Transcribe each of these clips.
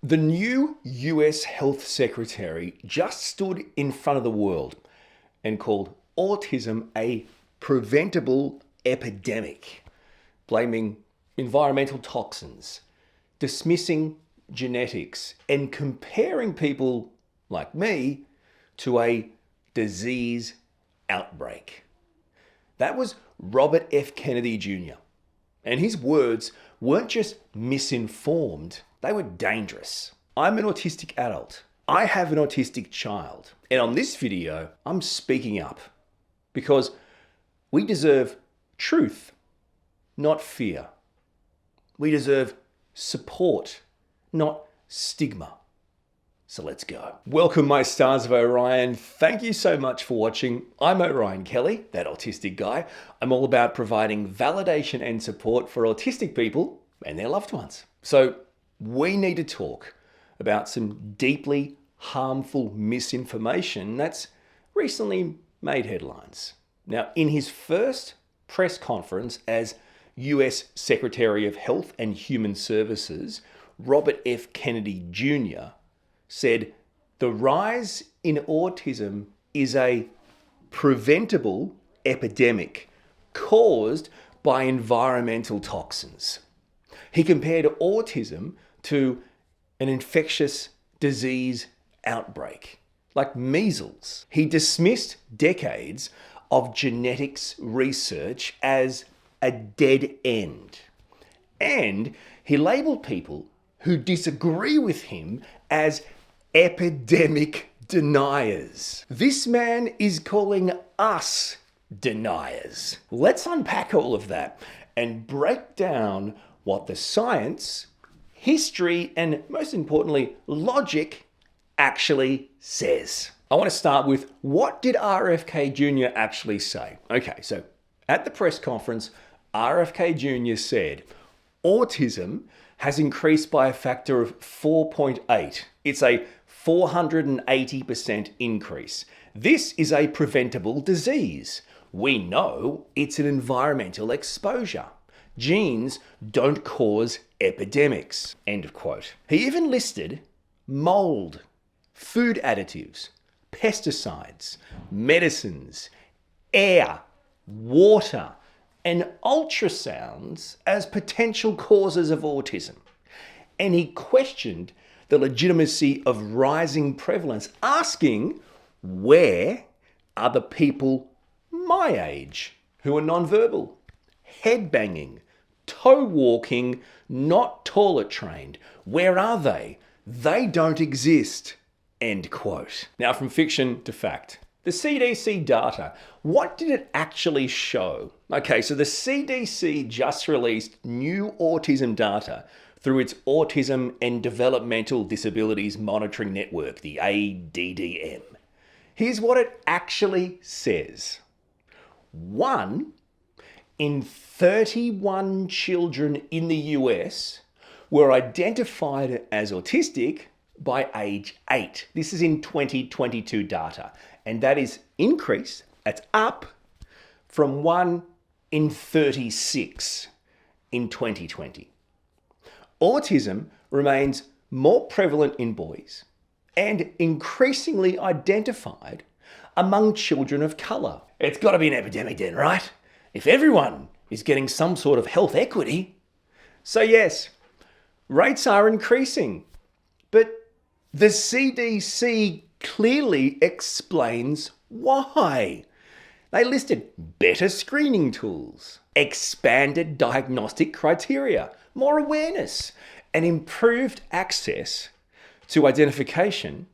The new US Health Secretary just stood in front of the world and called autism a preventable epidemic, blaming environmental toxins, dismissing genetics, and comparing people like me to a disease outbreak. That was Robert F. Kennedy Jr. And his words weren't just misinformed, they were dangerous. I'm an autistic adult. I have an autistic child. And on this video, I'm speaking up because we deserve truth, not fear. We deserve support, not stigma. So let's go. Welcome, my stars of Orion. Thank you so much for watching. I'm Orion Kelly, that autistic guy. I'm all about providing validation and support for autistic people and their loved ones. So we need to talk about some deeply harmful misinformation that's recently made headlines. Now, in his first press conference as US Secretary of Health and Human Services, Robert F. Kennedy Jr. said, "The rise in autism is a preventable epidemic caused by environmental toxins." He compared autism to an infectious disease outbreak, like measles. He dismissed decades of genetics research as a dead end. And he labeled people who disagree with him as epidemic deniers. This man is calling us deniers. Let's unpack all of that and break down what the science, history, and most importantly, logic actually says. I want to start with, what did RFK Jr. actually say? Okay, so at the press conference, RFK Jr. said, autism has increased by a factor of 4.8. It's a 480% increase. This is a preventable disease. We know it's an environmental exposure. Genes don't cause epidemics. End of quote. He even listed mold, food additives, pesticides, medicines, air, water, and ultrasounds as potential causes of autism. And he questioned the legitimacy of rising prevalence, asking, where are the people my age who are nonverbal, headbanging, toe walking, not toilet trained? Where are they? They don't exist. End quote. Now, from fiction to fact. The CDC data, what did it actually show? Okay, so the CDC just released new autism data through its Autism and Developmental Disabilities Monitoring Network, the ADDM. Here's what it actually says. 1 in 31 children in the US were identified as autistic by age 8. This is in 2022 data. And that is increase, that's up from 1 in 36 in 2020. Autism remains more prevalent in boys and increasingly identified among children of colour. It's got to be an epidemic then, right? If everyone is getting some sort of health equity. So yes, rates are increasing, but the CDC clearly explains why. They listed better screening tools, expanded diagnostic criteria, more awareness, and improved access to identification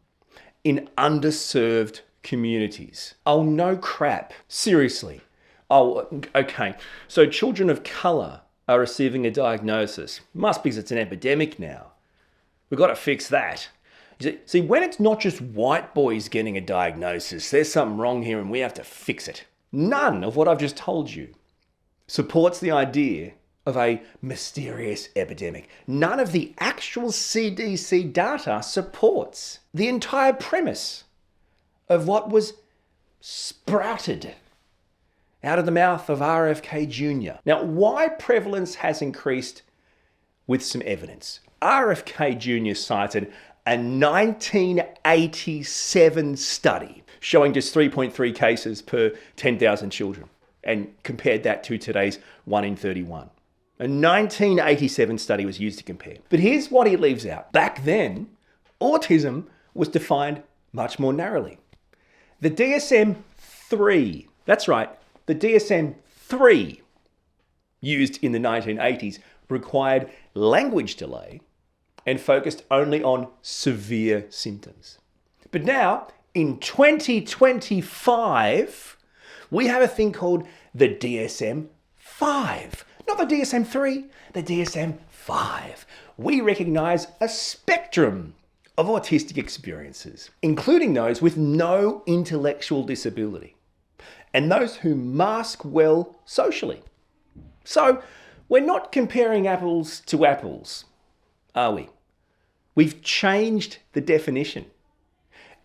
in underserved communities. Oh, no crap. Seriously. Oh, okay. So children of colour are receiving a diagnosis. Must be because it's an epidemic now. We've got to fix that. See, when it's not just white boys getting a diagnosis, there's something wrong here and we have to fix it. None of what I've just told you supports the idea of a mysterious epidemic. None of the actual CDC data supports the entire premise of what was sprouted out of the mouth of RFK Jr. Now, why prevalence has increased, with some evidence. RFK Jr. cited a 1987 study showing just 3.3 cases per 10,000 children and compared that to today's 1 in 31. A 1987 study was used to compare. But here's what he leaves out. Back then, autism was defined much more narrowly. The DSM-3, that's right, the DSM-3 used in the 1980s required language delay and focused only on severe symptoms. But now, in 2025, we have a thing called the DSM-5. Not the DSM-3, the DSM-5. We recognize a spectrum of autistic experiences, including those with no intellectual disability and those who mask well socially. So, we're not comparing apples to apples, are we? We've changed the definition,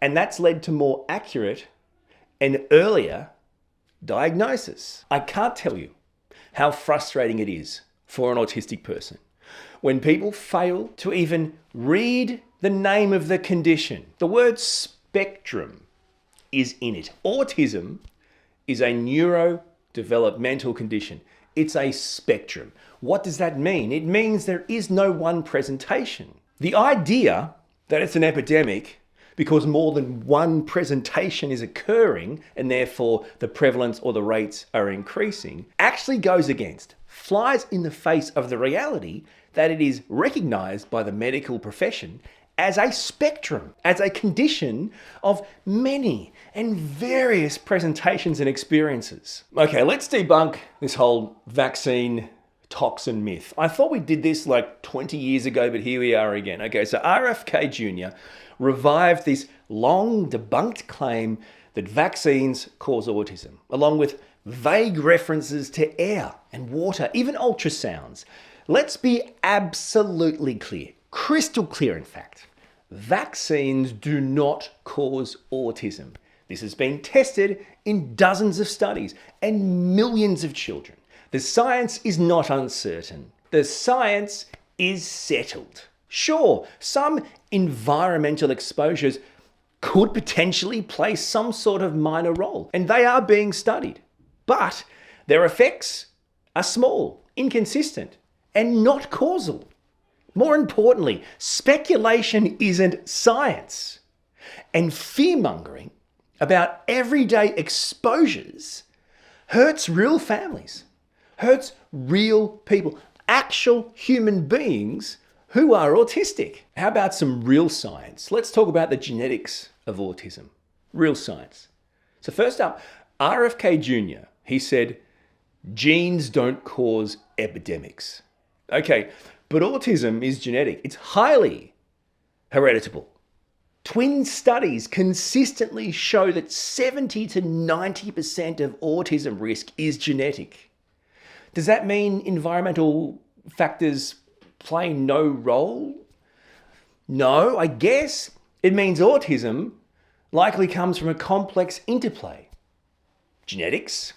and that's led to more accurate and earlier diagnosis. I can't tell you how frustrating it is for an autistic person when people fail to even read the name of the condition. The word spectrum is in it. Autism is a neurodevelopmental condition. It's a spectrum. What does that mean? It means there is no one presentation. The idea that it's an epidemic because more than one presentation is occurring and therefore the prevalence or the rates are increasing actually goes against, flies in the face of the reality that it is recognized by the medical profession as a spectrum, as a condition of many and various presentations and experiences. Okay, let's debunk this whole vaccine toxin myth. I thought we did this like 20 years ago, but here we are again. Okay, so RFK Jr. revived this long debunked claim that vaccines cause autism, along with vague references to air and water, even ultrasounds. Let's be absolutely clear, crystal clear in fact. Vaccines do not cause autism. This has been tested in dozens of studies and millions of children. The science is not uncertain. The science is settled. Sure, some environmental exposures could potentially play some sort of minor role, and they are being studied. But their effects are small, inconsistent, and not causal. More importantly, speculation isn't science. And fear-mongering about everyday exposures hurts real families, hurts real people, actual human beings who are autistic. How about some real science? Let's talk about the genetics of autism. Real science. So first up, RFK Jr., he said, genes don't cause epidemics. Okay, but autism is genetic. It's highly hereditable. Twin studies consistently show that 70 to 90% of autism risk is genetic. Does that mean environmental factors play no role? No, I guess it means autism likely comes from a complex interplay. Genetics,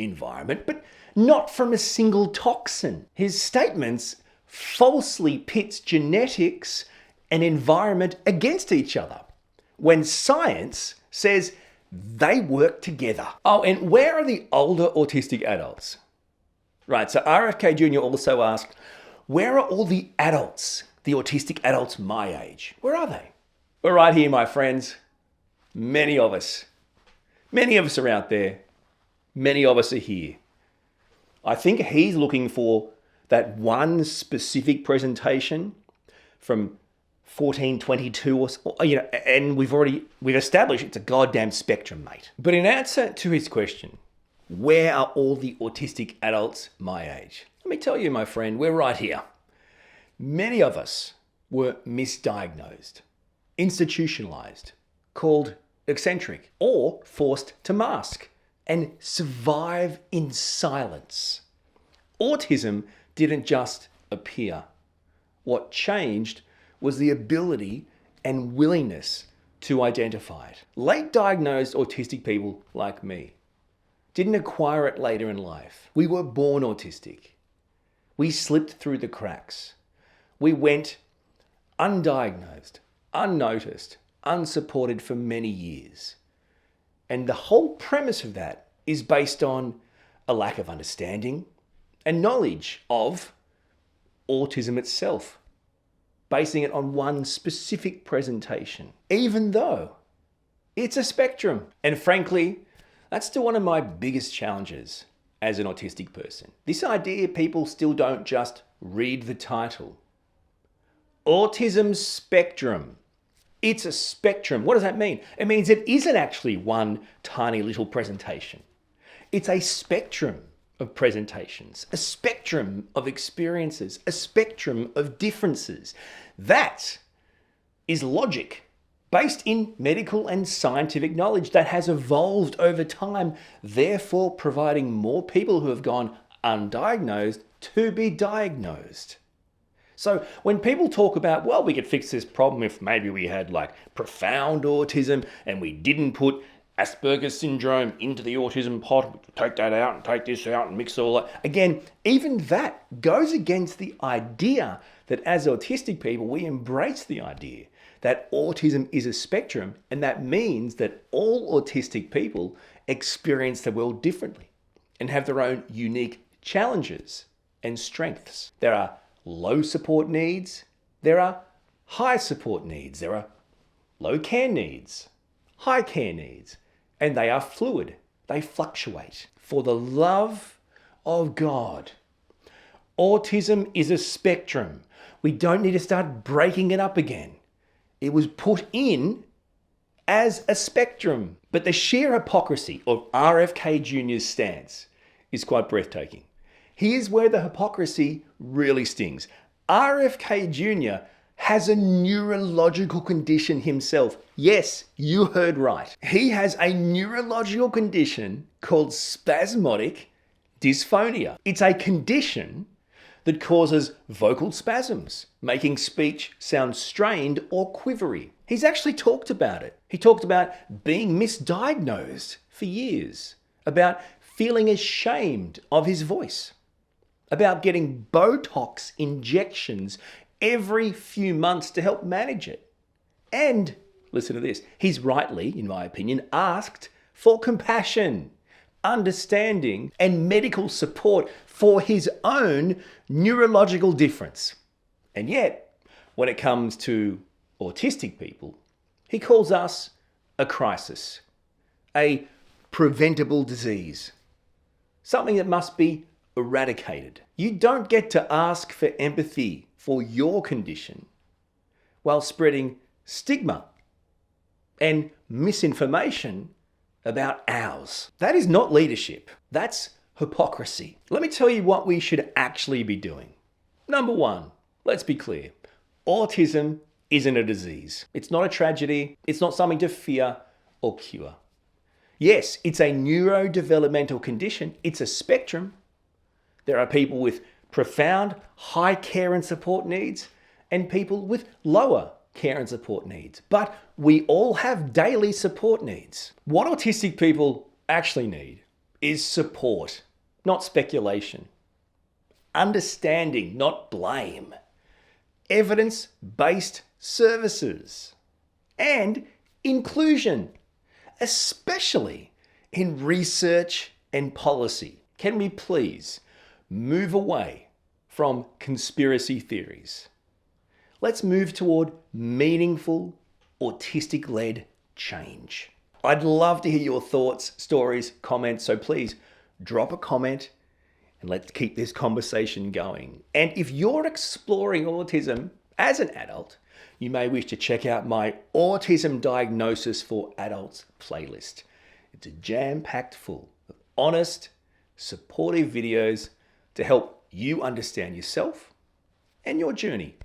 environment, but not from a single toxin. His statements falsely pits genetics and environment against each other when science says they work together. Oh, and where are the older autistic adults? Right, so RFK Jr. also asked, where are all the adults, the autistic adults my age? Where are they? We're right here, my friends. Many of us are out there. Many of us are here. I think he's looking for that one specific presentation from 1422 or and we've established it's a goddamn spectrum, mate. But in answer to his question, where are all the autistic adults my age? Let me tell you, my friend, we're right here. Many of us were misdiagnosed, institutionalized, called eccentric, or forced to mask and survive in silence. Autism didn't just appear. What changed was the ability and willingness to identify it. Late diagnosed autistic people like me didn't acquire it later in life. We were born autistic. We slipped through the cracks. We went undiagnosed, unnoticed, unsupported for many years. And the whole premise of that is based on a lack of understanding and knowledge of autism itself, basing it on one specific presentation, even though it's a spectrum. And frankly, that's still one of my biggest challenges as an autistic person. This idea people still don't just read the title. Autism spectrum. It's a spectrum. What does that mean? It means it isn't actually one tiny little presentation. It's a spectrum of presentations, a spectrum of experiences, a spectrum of differences. That is logic based in medical and scientific knowledge that has evolved over time, therefore providing more people who have gone undiagnosed to be diagnosed. So when people talk about, well, we could fix this problem if maybe we had like profound autism and we didn't put Asperger's syndrome into the autism pot, we could take that out and take this out and mix all that. Again, even that goes against the idea that as autistic people, we embrace the idea that autism is a spectrum, and that means that all autistic people experience the world differently and have their own unique challenges and strengths. There are low support needs, there are high support needs, there are low care needs, high care needs, and they are fluid, they fluctuate. For the love of God, autism is a spectrum. We don't need to start breaking it up again. It was put in as a spectrum. But the sheer hypocrisy of RFK Jr.'s stance is quite breathtaking. Here's where the hypocrisy really stings. RFK Jr. has a neurological condition himself. Yes, you heard right. He has a neurological condition called spasmodic dysphonia. It's a condition that causes vocal spasms, making speech sound strained or quivery. He's actually talked about it. He talked about being misdiagnosed for years, about feeling ashamed of his voice, about getting Botox injections every few months to help manage it. And, listen to this, he's rightly, in my opinion, asked for compassion, understanding, and medical support for his own neurological difference. And yet, when it comes to autistic people, he calls us a crisis, a preventable disease, something that must be eradicated. You don't get to ask for empathy for your condition while spreading stigma and misinformation about ours. That is not leadership. That's hypocrisy. Let me tell you what we should actually be doing. Number one, let's be clear. Autism isn't a disease. It's not a tragedy. It's not something to fear or cure. Yes, it's a neurodevelopmental condition. It's a spectrum. There are people with profound high care and support needs and people with lower care and support needs. But we all have daily support needs. What autistic people actually need is support, not speculation. Understanding, not blame. Evidence-based services. And inclusion, especially in research and policy. Can we please move away from conspiracy theories? Let's move toward meaningful, autistic-led change. I'd love to hear your thoughts, stories, comments, so please drop a comment and let's keep this conversation going. And if you're exploring autism as an adult, you may wish to check out my Autism Diagnosis for Adults playlist. It's jam-packed full of honest, supportive videos to help you understand yourself and your journey.